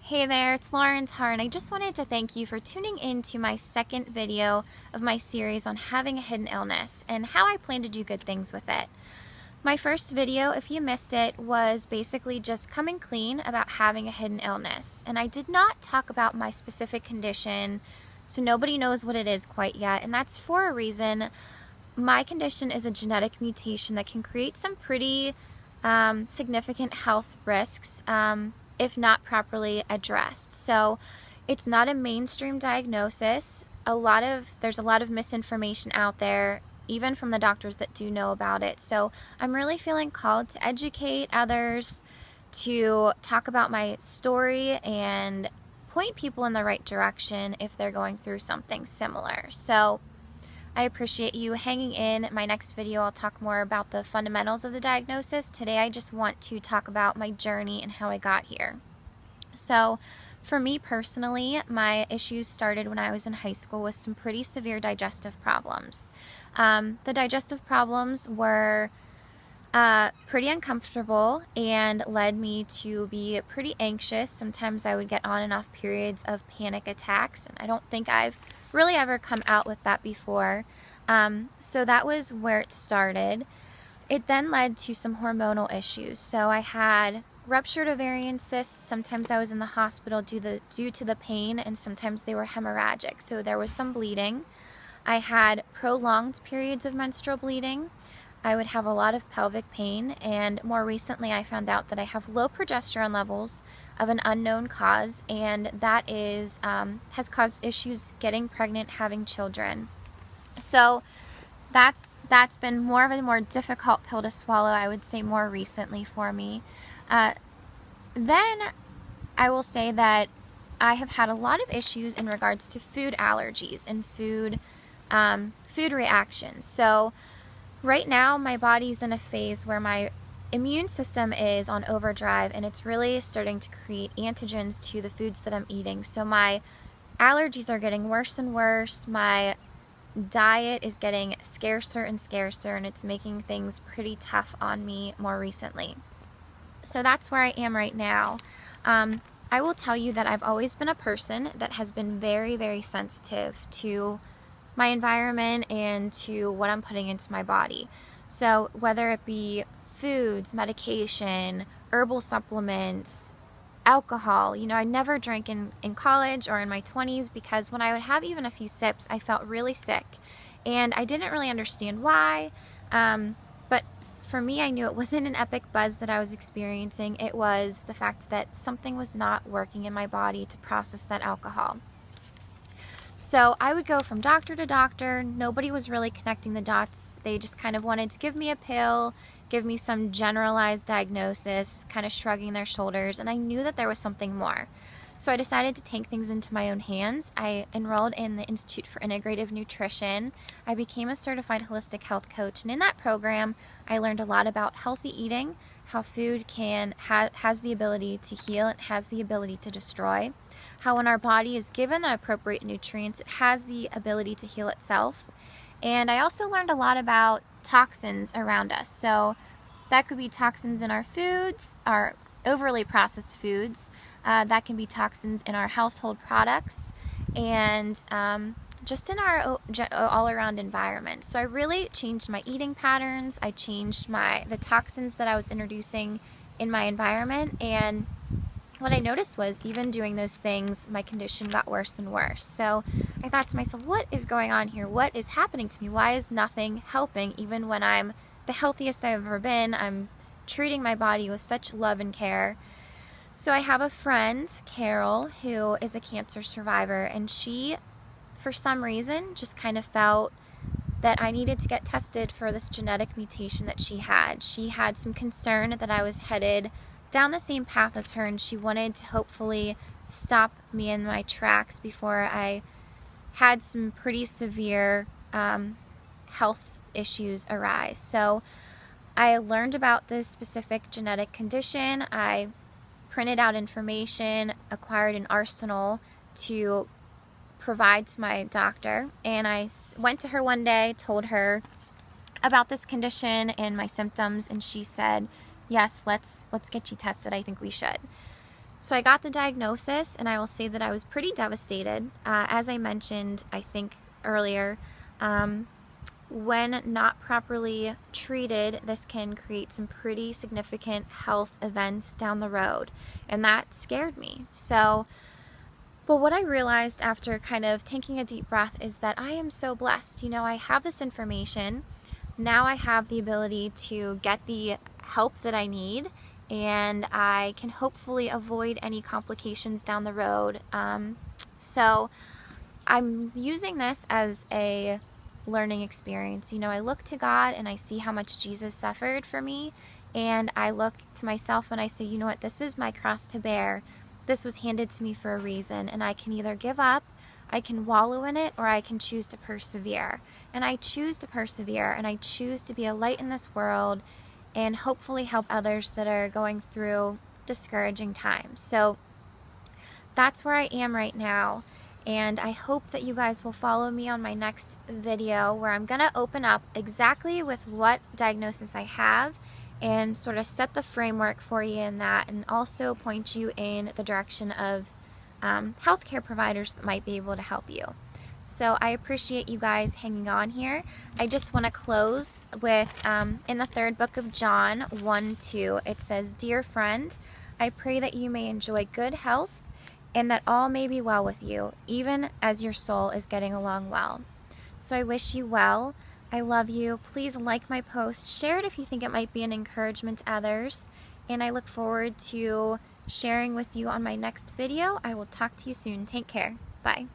Hey there, it's Lauren Tarr, and I just wanted to thank you for tuning in to my second video of my series on having a hidden illness and how I plan to do good things with it. My first video, if you missed it, was basically just coming clean about having a hidden illness, and I did not talk about my specific condition, so nobody knows what it is quite yet, and that's for a reason. My condition is a genetic mutation that can create some pretty significant health risks if not properly addressed. So it's not a mainstream diagnosis. There's a lot of misinformation out there, even from the doctors that do know about it. So I'm really feeling called to educate others, to talk about my story and point people in the right direction if they're going through something similar. So I appreciate you hanging in. My next video, I'll talk more about the fundamentals of the diagnosis. Today, I just want to talk about my journey and how I got here. So, for me personally, my issues started when I was in high school with some pretty severe digestive problems. The digestive problems were pretty uncomfortable and led me to be pretty anxious. Sometimes I would get on and off periods of panic attacks, and I don't think I've really ever come out with that before. So that was where it started. It then led to some hormonal issues. So I had ruptured ovarian cysts. Sometimes I was in the hospital due to the pain, and sometimes they were hemorrhagic. So there was some bleeding. I had prolonged periods of menstrual bleeding. I would have a lot of pelvic pain, and more recently I found out that I have low progesterone levels of an unknown cause, and that is has caused issues getting pregnant, having children. So that's been more of a more difficult pill to swallow, I would say, more recently for me. Then I will say that I have had a lot of issues in regards to food allergies and food reactions. So right now, my body's in a phase where my immune system is on overdrive, and it's really starting to create antigens to the foods that I'm eating. So my allergies are getting worse and worse. My diet is getting scarcer and scarcer, and it's making things pretty tough on me more recently. So that's where I am right now. I will tell you that I've always been a person that has been very, very sensitive to my environment and to what I'm putting into my body. So whether it be foods, medication, herbal supplements, alcohol, I never drank in college or in my 20s because when I would have even a few sips, I felt really sick. And I didn't really understand why, but for me, I knew it wasn't an epic buzz that I was experiencing. It was the fact that something was not working in my body to process that alcohol. So I would go from doctor to doctor. Nobody was really connecting the dots. They just kind of wanted to give me a pill, give me some generalized diagnosis, kind of shrugging their shoulders, and I knew that there was something more. So I decided to take things into my own hands. I enrolled in the Institute for Integrative Nutrition. I became a certified holistic health coach, and in that program, I learned a lot about healthy eating, how food has the ability to heal, it has the ability to destroy, how when our body is given the appropriate nutrients, it has the ability to heal itself. And I also learned a lot about toxins around us. So that could be toxins in our foods, our overly processed foods. That can be toxins in our household products, and just in our all-around environment. So I really changed my eating patterns. I changed the toxins that I was introducing in my environment, and what I noticed was even doing those things, my condition got worse and worse. So I thought to myself, what is going on here? What is happening to me? Why is nothing helping even when I'm the healthiest I've ever been? I'm treating my body with such love and care. So I have a friend, Carol, who is a cancer survivor, and she, for some reason, just kind of felt that I needed to get tested for this genetic mutation that she had. She had some concern that I was headed down the same path as her, and she wanted to hopefully stop me in my tracks before I had some pretty severe health issues arise. So I learned about this specific genetic condition. I printed out information, acquired an arsenal to provide to my doctor, and I went to her one day, told her about this condition and my symptoms, and she said, yes, let's get you tested. I think we should. So I got the diagnosis, and I will say that I was pretty devastated. As I mentioned, I think earlier, when not properly treated, this can create some pretty significant health events down the road, and that scared me. But what I realized after kind of taking a deep breath is that I am so blessed. You know, I have this information. Now I have the ability to get the help that I need, and I can hopefully avoid any complications down the road. So I'm using this as a learning experience. You know, I look to God and I see how much Jesus suffered for me, and I look to myself and I say, you know what, this is my cross to bear. This was handed to me for a reason, and I can either give up, I can wallow in it, or I can choose to persevere. And I choose to persevere, and I choose to be a light in this world and hopefully help others that are going through discouraging times. So that's where I am right now, and I hope that you guys will follow me on my next video, where I'm going to open up exactly with what diagnosis I have and sort of set the framework for you in that, and also point you in the direction of healthcare providers that might be able to help you. So I appreciate you guys hanging on here. I just want to close with, in the third book of John 1:2, it says, "Dear friend, I pray that you may enjoy good health and that all may be well with you, even as your soul is getting along well." So I wish you well. I love you. Please like my post. Share it if you think it might be an encouragement to others. And I look forward to sharing with you on my next video. I will talk to you soon. Take care. Bye.